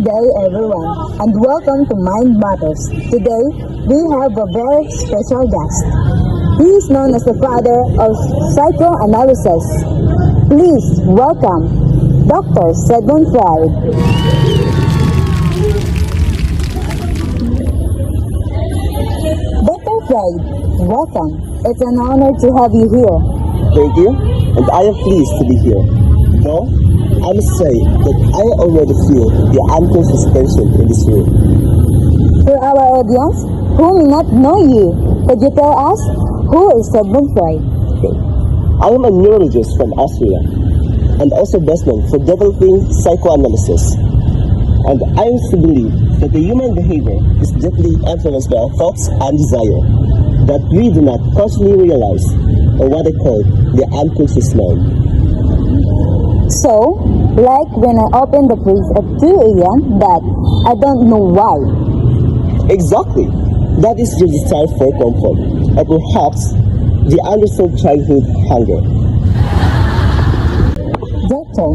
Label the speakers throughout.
Speaker 1: day, everyone, and welcome to Mind Matters. Today, we have a very special guest. He is known as the father of psychoanalysis. Please welcome Dr. Sigmund Freud. Dr. Freud, welcome. It's an honor to have you here.
Speaker 2: Thank you, and I am pleased to be here. Though, I must say that I already feel the unconscious tension in this room.
Speaker 1: For our audience who may not know you, could you tell us who is Sigmund Freud?
Speaker 2: Okay. I am a neurologist from Austria, and also best known for developing psychoanalysis. And I also believe that the human behavior is deeply influenced by our thoughts and desire that we do not consciously realize, or what I call the unconscious mind.
Speaker 1: So, like when I open the fridge at 2 a.m. that I don't know why.
Speaker 2: Exactly. That is your desire for comfort, or perhaps the unresolved childhood hunger.
Speaker 1: Doctor,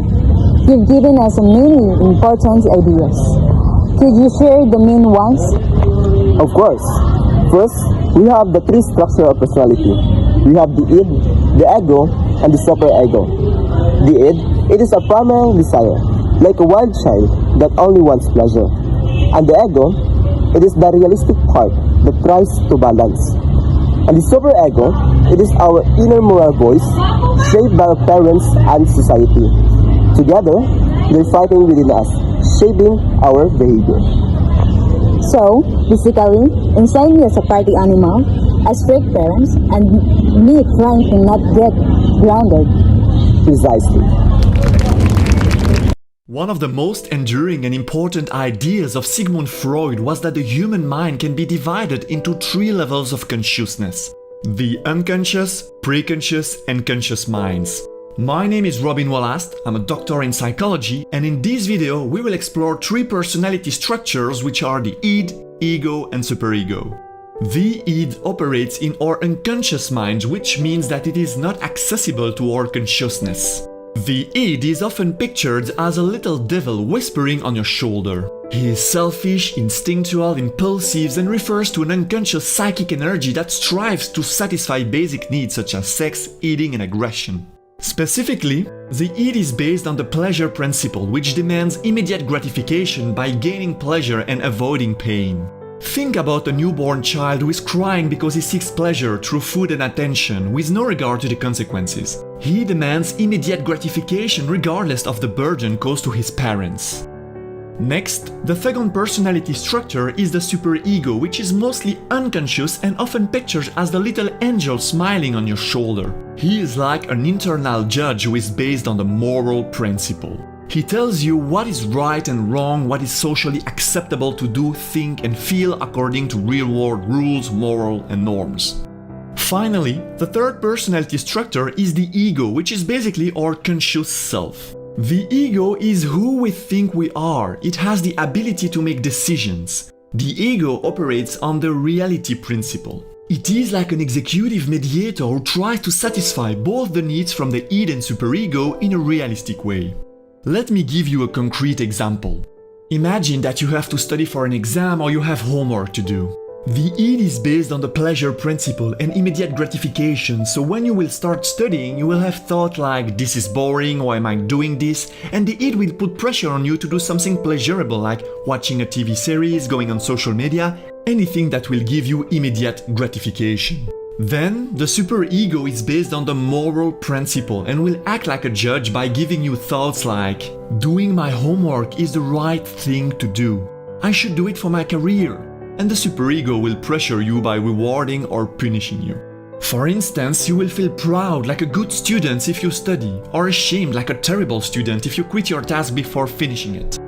Speaker 1: you've given us many important ideas. Could you share the main ones?
Speaker 2: Of course. First, we have the three structure of personality. We have the id, the ego, and the superego. The id, it is a primal desire, like a wild child that only wants pleasure. And the ego, it is the realistic part that tries to balance. And the superego, it is our inner moral voice, shaped by our parents and society. Together, they're fighting within us, shaping our behavior.
Speaker 1: So, basically, inside me as a party animal, as strict parents, and me trying to not get grounded.
Speaker 2: Precisely.
Speaker 3: One of the most enduring and important ideas of Sigmund Freud was that the human mind can be divided into 3 levels of consciousness: the unconscious, preconscious, and conscious minds. My name is Robin Wallace, I'm a doctor in psychology, and in this video we will explore 3 personality structures, which are the id, ego, and superego. The id operates in our unconscious mind, which means that it is not accessible to our consciousness. The id is often pictured as a little devil whispering on your shoulder. He is selfish, instinctual, impulsive, and refers to an unconscious psychic energy that strives to satisfy basic needs such as sex, eating, and aggression. Specifically, the id is based on the pleasure principle, which demands immediate gratification by gaining pleasure and avoiding pain. Think about a newborn child who is crying because he seeks pleasure through food and attention, with no regard to the consequences. He demands immediate gratification regardless of the burden caused to his parents. Next, the second personality structure is the superego, which is mostly unconscious and often pictured as the little angel smiling on your shoulder. He is like an internal judge who is based on the moral principle. He tells you what is right and wrong, what is socially acceptable to do, think, and feel according to real-world rules, moral, and norms. Finally, the third personality structure is the ego, which is basically our conscious self. The ego is who we think we are. It has the ability to make decisions. The ego operates on the reality principle. It is like an executive mediator who tries to satisfy both the needs from the id and superego in a realistic way. Let me give you a concrete example. Imagine that you have to study for an exam or you have homework to do. The id is based on the pleasure principle and immediate gratification, so when you will start studying, you will have thought like, this is boring, why am I doing this? And the id will put pressure on you to do something pleasurable like watching a TV series, going on social media, anything that will give you immediate gratification. Then, the superego is based on the moral principle and will act like a judge by giving you thoughts like, doing my homework is the right thing to do. I should do it for my career. And the superego will pressure you by rewarding or punishing you. For instance, you will feel proud like a good student if you study, or ashamed like a terrible student if you quit your task before finishing it.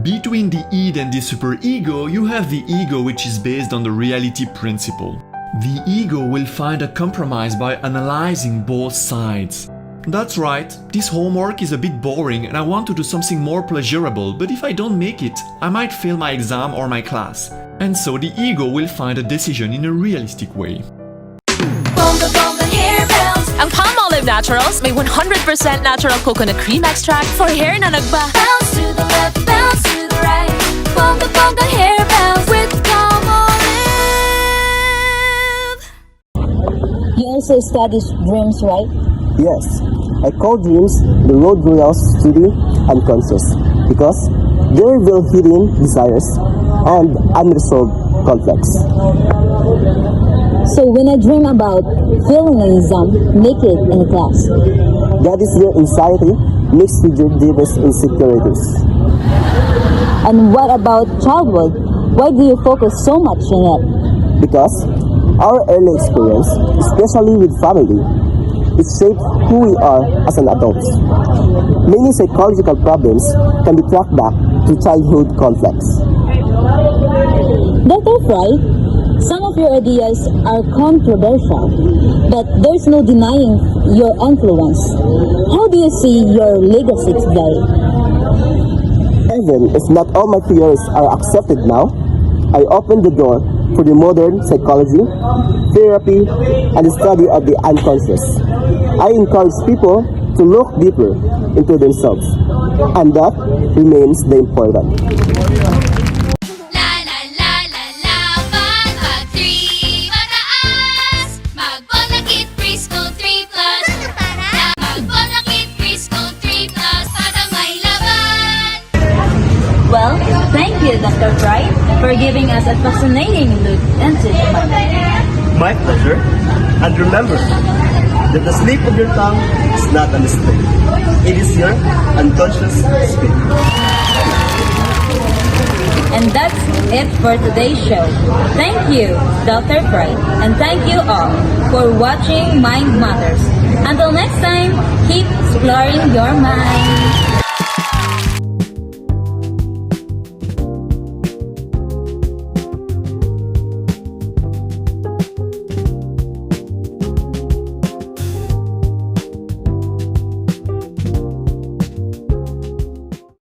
Speaker 3: Between the id and the superego, you have the ego, which is based on the reality principle. The ego will find a compromise by analyzing both sides. That's right, this homework is a bit boring and I want to do something more pleasurable, but if I don't make it, I might fail my exam or my class. And so the ego will find a decision in a realistic way.
Speaker 4: Ang Palmolive Naturals may 100% natural coconut cream extract for hair na nagba. Bounce to the left, bounce to the right. bongga hair bounce with calm olive.
Speaker 1: You also study dreams, right?
Speaker 2: Yes, I call dreams the road rules to the unconscious because they reveal hidden desires and unresolved conflicts.
Speaker 1: So when I dream about feeling naked in class,
Speaker 2: That is your anxiety mixed with your deepest insecurities.
Speaker 1: and what about childhood? Why do you focus so much on it?
Speaker 2: Because our early experience, especially with family, it shaped who we are as an adult. Many psychological problems can be tracked back to childhood conflicts.
Speaker 1: Dr. Freud, some of your ideas are controversial, but there's no denying your influence. How do you see your legacy today?
Speaker 2: Even if not all my theories are accepted now, I opened the door for the modern psychology, therapy, and the study of the unconscious. I encourage people to look deeper into themselves, and that remains the important.
Speaker 4: La la la la la, mag 3 mataas. Magbonakit preschool 3+. Magbonakit preschool 3+, para may laban.
Speaker 1: Well, thank you, Dr. Freud, for giving us a fascinating look into the mind.
Speaker 2: My pleasure. And remember that the sleep of your tongue is not a mistake. It is your unconscious speak.
Speaker 1: And that's it for today's show. Thank you, Dr. Freud, and thank you all for watching Mind Matters. Until next time, keep exploring your mind.